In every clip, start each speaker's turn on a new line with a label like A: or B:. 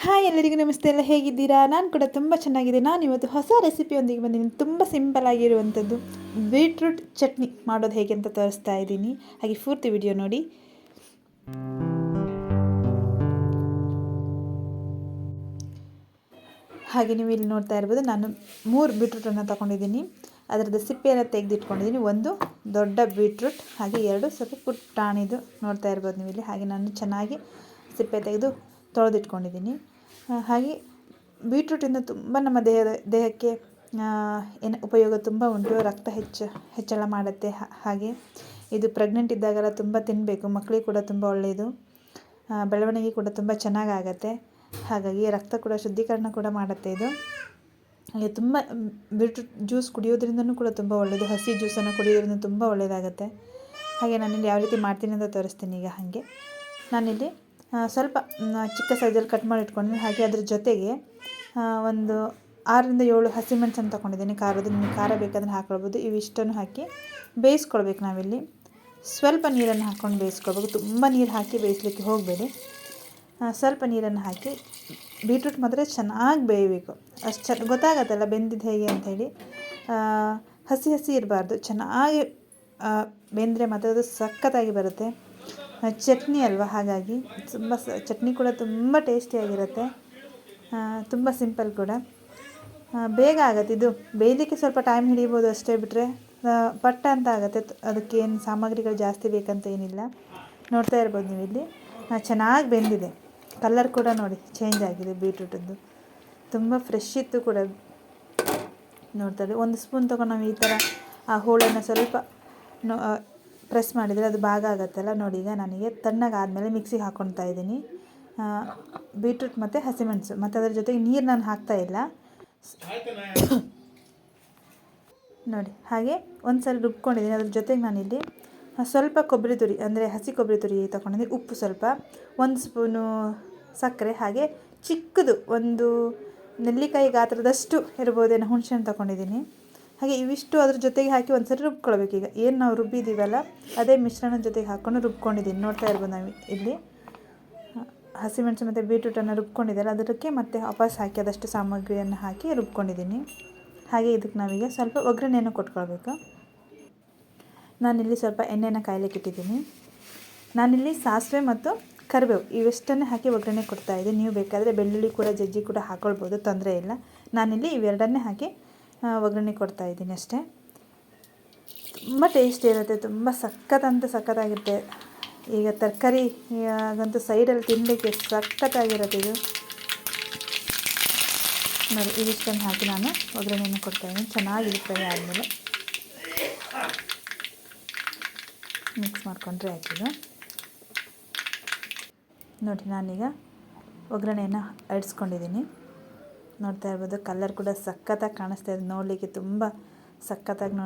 A: Hi ಎಲ್ಲರಿಗೂ ನಮಸ್ತೆ. ಎಲ್ಲ ಹೇಗಿದ್ದೀರಾ? ನಾನು ಕೂಡ ತುಂಬ ಚೆನ್ನಾಗಿದೆ. ನಾನು ಇವತ್ತು ಹೊಸ ರೆಸಿಪಿಯೊಂದಿಗೆ ಬಂದಿದ್ದೀನಿ. ತುಂಬ ಸಿಂಪಲ್ ಆಗಿರುವಂಥದ್ದು ಬೀಟ್ರೂಟ್ ಚಟ್ನಿ ಮಾಡೋದು ಹೇಗೆ ಅಂತ ತೋರಿಸ್ತಾ ಇದ್ದೀನಿ. ಹಾಗೆ ಪೂರ್ತಿ ವಿಡಿಯೋ ನೋಡಿ. ಹಾಗೆ ನೀವು ಇಲ್ಲಿ ನೋಡ್ತಾ ಇರ್ಬೋದು, ನಾನು 3 ಬೀಟ್ರೂಟನ್ನು ತಗೊಂಡಿದ್ದೀನಿ. ಅದರದ್ದು ಸಿಪ್ಪೆಯನ್ನು ತೆಗೆದಿಟ್ಕೊಂಡಿದ್ದೀನಿ. ಒಂದು ದೊಡ್ಡ ಬೀಟ್ರೂಟ್, ಹಾಗೆ 2 ಸ್ವಲ್ಪ ಪುಟ್ಟಾಣಿದು ನೋಡ್ತಾ ಇರ್ಬೋದು ನೀವು ಇಲ್ಲಿ. ಹಾಗೆ ನಾನು ಚೆನ್ನಾಗಿ ಸಿಪ್ಪೆ ತೆಗೆದು ತೊಳೆದಿಟ್ಕೊಂಡಿದ್ದೀನಿ. ಹಾಗೆ ಬೀಟ್ರೂಟಿಂದ ತುಂಬ ನಮ್ಮ ದೇಹಕ್ಕೆ ಏನು ಉಪಯೋಗ ತುಂಬ ಉಂಟು. ರಕ್ತ ಹೆಚ್ಚಳ ಮಾಡುತ್ತೆ. ಹಾಗೆ ಇದು ಪ್ರೆಗ್ನೆಂಟ್ ಇದ್ದಾಗೆಲ್ಲ ತುಂಬ ತಿನ್ನಬೇಕು. ಮಕ್ಕಳಿಗೆ ಕೂಡ ತುಂಬ ಒಳ್ಳೆಯದು. ಬೆಳವಣಿಗೆ ಕೂಡ ತುಂಬ ಚೆನ್ನಾಗಾಗತ್ತೆ. ಹಾಗಾಗಿ ರಕ್ತ ಕೂಡ ಶುದ್ಧೀಕರಣ ಕೂಡ ಮಾಡುತ್ತೆ ಇದು. ಹಾಗೆ ತುಂಬ ಬೀಟ್ರೂಟ್ ಜ್ಯೂಸ್ ಕುಡಿಯೋದ್ರಿಂದನೂ ಕೂಡ ತುಂಬ ಒಳ್ಳೆಯದು. ಹಸಿ ಜ್ಯೂಸನ್ನು ಕುಡಿಯೋದ್ರಿಂದ ತುಂಬ ಒಳ್ಳೆಯದಾಗುತ್ತೆ. ಹಾಗೆ ನಾನಿಲ್ಲಿ ಯಾವ ರೀತಿ ಮಾಡ್ತೀನಿ ಅಂತ ತೋರಿಸ್ತೀನಿ. ಈಗ ಹಾಗೆ ನಾನಿಲ್ಲಿ ಸ್ವಲ್ಪ ಚಿಕ್ಕ ಸೈಜಲ್ಲಿ ಕಟ್ ಮಾಡಿ ಇಟ್ಕೊಂಡಿದ್ದೀನಿ. ಹಾಗೆ ಅದ್ರ ಜೊತೆಗೆ ಒಂದು 6ರಿಂದ 7 ಹಸಿಮೆಣಸನ್ನು ತೊಗೊಂಡಿದ್ದೀನಿ. ಖಾರದ್ದು ನಿಮಗೆ ಖಾರ ಬೇಕಾದ್ರೆ ಹಾಕ್ಕೊಳ್ಬೋದು. ಇವಿಷ್ಟನ್ನು ಹಾಕಿ ಬೇಯಿಸ್ಕೊಳ್ಬೇಕು. ನಾವಿಲ್ಲಿ ಸ್ವಲ್ಪ ನೀರನ್ನು ಹಾಕ್ಕೊಂಡು ಬೇಯಿಸ್ಕೊಳ್ಬೇಕು. ತುಂಬ ನೀರು ಹಾಕಿ ಬೇಯಿಸ್ಲಿಕ್ಕೆ ಹೋಗಬೇಡಿ. ಸ್ವಲ್ಪ ನೀರನ್ನು ಹಾಕಿ ಬೀಟ್ರೂಟ್ ಮಾತ್ರ ಚೆನ್ನಾಗಿ ಬೇಯಬೇಕು. ಅಷ್ಟು ಗೊತ್ತಾಗತ್ತಲ್ಲ ಬೆಂದಿದ್ದು ಹೇಗೆ ಅಂಥೇಳಿ. ಹಸಿ ಇರಬಾರ್ದು. ಚೆನ್ನಾಗಿ ಬೆಂದರೆ ಮಾತ್ರ ಅದು ಸಖತ್ತಾಗಿ ಬರುತ್ತೆ. ಚಟ್ನಿ ಅಲ್ವಾ, ಹಾಗಾಗಿ ತುಂಬ ಚಟ್ನಿ ಕೂಡ ತುಂಬ ಟೇಸ್ಟಿಯಾಗಿರುತ್ತೆ. ತುಂಬ ಸಿಂಪಲ್ ಕೂಡ, ಬೇಗ ಆಗುತ್ತೆ. ಇದು ಬೇಯಲಿಕ್ಕೆ ಸ್ವಲ್ಪ ಟೈಮ್ ಹಿಡಿಬೋದು ಅಷ್ಟೇ, ಬಿಟ್ಟರೆ ಪಟ್ಟ ಅಂತ ಆಗುತ್ತೆ. ಅದಕ್ಕೇನು ಸಾಮಗ್ರಿಗಳು ಜಾಸ್ತಿ ಬೇಕಂತ ಏನಿಲ್ಲ. ನೋಡ್ತಾ ಇರ್ಬೋದು ನೀವು ಇಲ್ಲಿ ಚೆನ್ನಾಗಿ ಬೆಂದಿದೆ. ಕಲರ್ ಕೂಡ ನೋಡಿ ಚೇಂಜ್ ಆಗಿದೆ ಬೀಟ್ರೂಟದ್ದು. ತುಂಬ ಫ್ರೆಶ್ ಇತ್ತು ಕೂಡ. ನೋಡ್ತಾ ಇದ್ದೀವಿ. 1 ಸ್ಪೂನ್ ತೊಗೊಂಡು ನಾವು ಈ ಥರ ಆ ಹೋಳನ್ನು ಸ್ವಲ್ಪ ಪ್ರೆಸ್ ಮಾಡಿದರೆ ಅದು ಭಾಗ ಆಗುತ್ತಲ್ಲ ನೋಡಿ. ಈಗ ನನಗೆ ತಣ್ಣಗಾದಮೇಲೆ ಮಿಕ್ಸಿಗೆ ಹಾಕ್ಕೊಳ್ತಾ ಇದ್ದೀನಿ ಬೀಟ್ರೂಟ್ ಮತ್ತು ಹಸಿಮೆಣಸು. ಮತ್ತು ಅದರ ಜೊತೆಗೆ ನೀರು ನಾನು ಹಾಕ್ತಾಯಿಲ್ಲ ನೋಡಿ. ಹಾಗೆ ಒಂದು ಸಲ ರುಬ್ಕೊಂಡಿದ್ದೀನಿ. ಅದ್ರ ಜೊತೆಗೆ ನಾನಿಲ್ಲಿ ಸ್ವಲ್ಪ ಕೊಬ್ಬರಿ ತುರಿ, ಅಂದರೆ ಹಸಿ ಕೊಬ್ಬರಿ ತುರಿ ತೊಗೊಂಡಿದ್ದೀನಿ. ಉಪ್ಪು ಸ್ವಲ್ಪ, 1 ಸ್ಪೂನು ಸಕ್ಕರೆ, ಹಾಗೆ ಚಿಕ್ಕದು ಒಂದು ನೆಲ್ಲಿಕಾಯಿ ಗಾತ್ರದಷ್ಟು ಇರ್ಬೋದೇನೋ ಹುಣಸೆಹಣ್ಣು ತೊಗೊಂಡಿದ್ದೀನಿ. ಹಾಗೆ ಇವಿಷ್ಟು ಅದ್ರ ಜೊತೆಗೆ ಹಾಕಿ ಒಂದು ಸರಿ ರುಬ್ಕೊಳ್ಬೇಕು. ಈಗ ಏನು ನಾವು ರುಬ್ಬಿದ್ದೀವಲ್ಲ ಅದೇ ಮಿಶ್ರಣದ ಜೊತೆಗೆ ಹಾಕ್ಕೊಂಡು ರುಬ್ಕೊಂಡಿದ್ದೀನಿ. ನೋಡ್ತಾ ಇರ್ಬೋದು ನಾವು ಇಲ್ಲಿ ಹಸಿಮೆಣಸು ಮತ್ತು ಬೀಟ್ರೂಟನ್ನು ರುಬ್ಕೊಂಡಿದ್ದಲ್ಲ ಅದಕ್ಕೆ ಮತ್ತೆ ವಾಪಸ್ ಹಾಕಿ ಅದಷ್ಟು ಸಾಮಗ್ರಿಯನ್ನು ಹಾಕಿ ರುಬ್ಕೊಂಡಿದ್ದೀನಿ. ಹಾಗೆ ಇದಕ್ಕೆ ನಾವೀಗ ಸ್ವಲ್ಪ ಒಗ್ಗರಣೆಯನ್ನು ಕೊಟ್ಕೊಳ್ಬೇಕು. ನಾನಿಲ್ಲಿ ಸ್ವಲ್ಪ ಎಣ್ಣೆನ ಕಾಯ್ಲಿಕ್ಕೆ ಇಟ್ಟಿದ್ದೀನಿ. ನಾನಿಲ್ಲಿ ಸಾಸಿವೆ ಮತ್ತು ಕರಿಬೇವು ಇವೆಷ್ಟನ್ನೇ ಹಾಕಿ ಒಗ್ಗರಣೆ ಕೊಡ್ತಾಯಿದ್ದೀನಿ. ನೀವು ಬೇಕಾದರೆ ಬೆಳ್ಳುಳ್ಳಿ ಕೂಡ ಜಜ್ಜಿ ಕೂಡ ಹಾಕ್ಕೊಳ್ಬೋದು, ತೊಂದರೆ ಇಲ್ಲ. ನಾನಿಲ್ಲಿ ಇವೆರಡನ್ನೇ ಹಾಕಿ ಒಗ್ಗರಣೆ ಕೊಡ್ತಾಯಿದ್ದೀನಿ ಅಷ್ಟೇ. ತುಂಬ ಟೇಸ್ಟಿ ಇರುತ್ತೆ. ತುಂಬ ಸಖತ್ತಾಗಿರುತ್ತೆ. ಈಗ ತರಕಾರಿ ಆಗಂತೂ ಸೈಡಲ್ಲಿ ತಿನ್ನಲಿಕ್ಕೆ ಸಖತ್ತಾಗಿರುತ್ತೆ ಇದು ನೋಡಿ. ಇವಿಷ್ಟನ್ನು ಹಾಕಿ ನಾನು ಒಗ್ಗರಣೆಯನ್ನು ಕೊಡ್ತಾಯಿದ್ದೀನಿ. ಚೆನ್ನಾಗಿದೆ. ಫ್ರೈ ಆದಮೇಲೆ ಮಿಕ್ಸ್ ಮಾಡಿಕೊಂಡ್ರೆ ಆಯ್ತು. ನೋಡಿ ನಾನೀಗ ಒಗ್ಗರಣೆಯನ್ನು ಇಡಿಸ್ಕೊಂಡಿದ್ದೀನಿ. ನೋಡ್ತಾ ಇರ್ಬೋದು ಕಲರ್ ಕೂಡ ಸಖತ್ತಾಗಿ ಕಾಣಿಸ್ತಾ ಇದೆ. ನೋಡಲಿಕ್ಕೆ ತುಂಬ ಸಖತ್ತಾಗಿ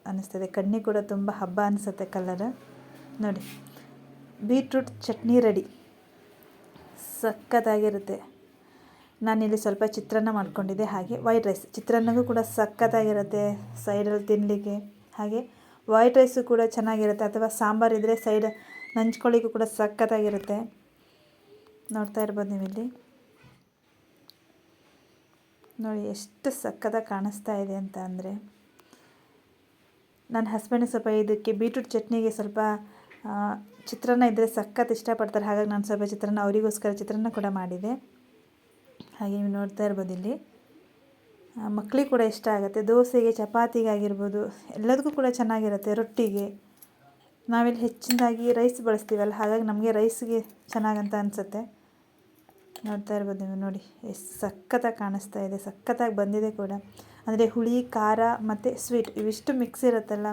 A: ಅನ್ನಿಸ್ತದೆ. ಕಣ್ಣಿಗೆ ಕೂಡ ತುಂಬ ಹಬ್ಬ ಅನಿಸುತ್ತೆ ಕಲರ್ ನೋಡಿ. Beetroot chutney ready. ಸಖತ್ತಾಗಿರುತ್ತೆ. ನಾನಿಲ್ಲಿ ಸ್ವಲ್ಪ ಚಿತ್ರಾನ್ನ ಮಾಡ್ಕೊಂಡಿದ್ದೆ. ಹಾಗೆ ವೈಟ್ ರೈಸ್, ಚಿತ್ರಾನ್ನಗೂ ಕೂಡ ಸಖತ್ತಾಗಿರುತ್ತೆ ಸೈಡಲ್ಲಿ ತಿನ್ನಲಿಕ್ಕೆ. ಹಾಗೆ ವೈಟ್ ರೈಸು ಕೂಡ ಚೆನ್ನಾಗಿರುತ್ತೆ. ಅಥವಾ ಸಾಂಬಾರಿದ್ದರೆ ಸೈಡ್ ನಂಚ್ಕೊಳ್ಳಿಕ್ಕೂ ಕೂಡ ಸಖತ್ತಾಗಿರುತ್ತೆ. ನೋಡ್ತಾ ಇರ್ಬೋದು ನೀವು ಇಲ್ಲಿ ನೋಡಿ ಎಷ್ಟು ಸಖತ್ತಾಗಿ ಕಾಣಿಸ್ತಾ ಇದೆ ಅಂತ. ಅಂದರೆ ನನ್ನ ಹಸ್ಬೆಂಡಿಗೆ ಸ್ವಲ್ಪ ಇದಕ್ಕೆ ಬೀಟ್ರೂಟ್ ಚಟ್ನಿಗೆ ಸ್ವಲ್ಪ ಚಿತ್ರಾನ್ನ ಇದ್ದರೆ ಸಖತ್ ಇಷ್ಟಪಡ್ತಾರೆ. ಹಾಗಾಗಿ ನಾನು ಸ್ವಲ್ಪ ಚಿತ್ರಾನ್ನ ಅವರಿಗೋಸ್ಕರ ಚಿತ್ರಾನ್ನ ಕೂಡ ಮಾಡಿದೆ. ಹಾಗೆ ನೀವು ನೋಡ್ತಾ ಇರ್ಬೋದು ಇಲ್ಲಿ ಮಕ್ಕಳಿಗೆ ಕೂಡ ಇಷ್ಟ ಆಗುತ್ತೆ. ದೋಸೆಗೆ, ಚಪಾತಿಗೆ ಆಗಿರ್ಬೋದು, ಎಲ್ಲದಕ್ಕೂ ಕೂಡ ಚೆನ್ನಾಗಿರುತ್ತೆ. ರೊಟ್ಟಿಗೆ ನಾವಿಲ್ಲಿ ಹೆಚ್ಚಿನದಾಗಿ ರೈಸ್ ಬಳಸ್ತೀವಲ್ಲ, ಹಾಗಾಗಿ ನಮಗೆ ರೈಸ್ಗೆ ಚೆನ್ನಾಗಂತ ಅನಿಸುತ್ತೆ. ನೋಡ್ತಾ ಇರ್ಬೋದು ನೀವು ನೋಡಿ ಎಷ್ಟು ಸಖತ್ತಾಗಿ ಕಾಣಿಸ್ತಾ ಇದೆ. ಸಖತ್ತಾಗಿ ಬಂದಿದೆ ಕೂಡ. ಅಂದರೆ ಹುಳಿ, ಖಾರ ಮತ್ತು ಸ್ವೀಟ್ ಇವಿಷ್ಟು ಮಿಕ್ಸ್ ಇರುತ್ತಲ್ಲ,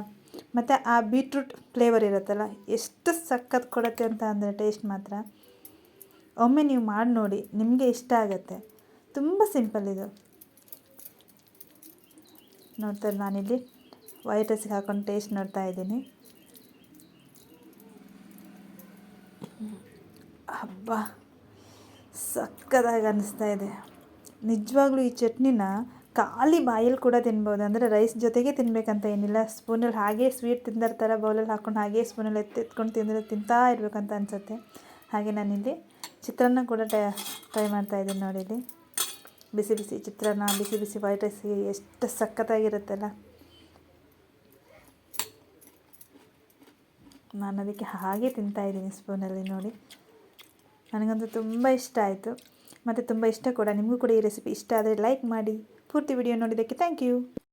A: ಮತ್ತು ಆ ಬೀಟ್ರೂಟ್ ಫ್ಲೇವರ್ ಇರುತ್ತಲ್ಲ, ಎಷ್ಟು ಸಖತ್ ಕೊಡುತ್ತೆ ಅಂತ ಅಂದರೆ ಟೇಸ್ಟ್ ಮಾತ್ರ. ಒಮ್ಮೆ ನೀವು ಮಾಡಿ ನೋಡಿ, ನಿಮಗೆ ಇಷ್ಟ ಆಗುತ್ತೆ. ತುಂಬ ಸಿಂಪಲ್ ಇದು. ನೋಡ್ತಾರೆ ನಾನಿಲ್ಲಿ ವೈಟ್ ರೈಸಿಗೆ ಹಾಕೊಂಡು ಟೇಸ್ಟ್ ನೋಡ್ತಾ ಇದ್ದೀನಿ. ಹಬ್ಬ ಸಖತ್ತಾಗಿ ಅನ್ನಿಸ್ತಾ ಇದೆ ನಿಜವಾಗ್ಲೂ. ಈ ಚಟ್ನಿನ ಖಾಲಿ ಬಾಯಲ್ಲಿ ಕೂಡ ತಿನ್ಬೋದು. ಅಂದರೆ ರೈಸ್ ಜೊತೆಗೆ ತಿನ್ನಬೇಕಂತ ಏನಿಲ್ಲ. ಸ್ಪೂನಲ್ಲಿ ಹಾಗೇ ಸ್ವೀಟ್ ತಿಂದಿರ್ತಾರೆ, ಬೌಲಲ್ಲಿ ಹಾಕ್ಕೊಂಡು ಹಾಗೇ ಸ್ಪೂನಲ್ಲಿ ಎತ್ಕೊಂಡು ತಿಂತಾ ಇರಬೇಕಂತ ಅನಿಸುತ್ತೆ. ಹಾಗೆ ನಾನಿಲ್ಲಿ ಚಿತ್ರಾನ್ನ ಕೂಡ ಟ್ರೈ ಮಾಡ್ತಾಯಿದ್ದೀನಿ ನೋಡಿ. ಇಲ್ಲಿ ಬಿಸಿ ಬಿಸಿ ಚಿತ್ರಾನ್ನ, ಬಿಸಿ ಬಿಸಿ ವೈಟ್ ರೈಸ್ಗೆ ಎಷ್ಟು ಸಖತ್ತಾಗಿರುತ್ತಲ್ಲ. ನಾನು ಅದಕ್ಕೆ ಹಾಗೆ ತಿಂತಾಯಿದ್ದೀನಿ ಸ್ಪೂನಲ್ಲಿ ನೋಡಿ. ನನಗಂತೂ ತುಂಬ ಇಷ್ಟ ಆಯಿತು ಮತ್ತು ತುಂಬ ಇಷ್ಟ ಕೂಡ. ನಿಮಗೂ ಕೂಡ ಈ ರೆಸಿಪಿ ಇಷ್ಟ ಆದರೆ ಲೈಕ್ ಮಾಡಿ. ಪೂರ್ತಿ ವಿಡಿಯೋ ನೋಡಿದ್ದಕ್ಕೆ ಥ್ಯಾಂಕ್ ಯು.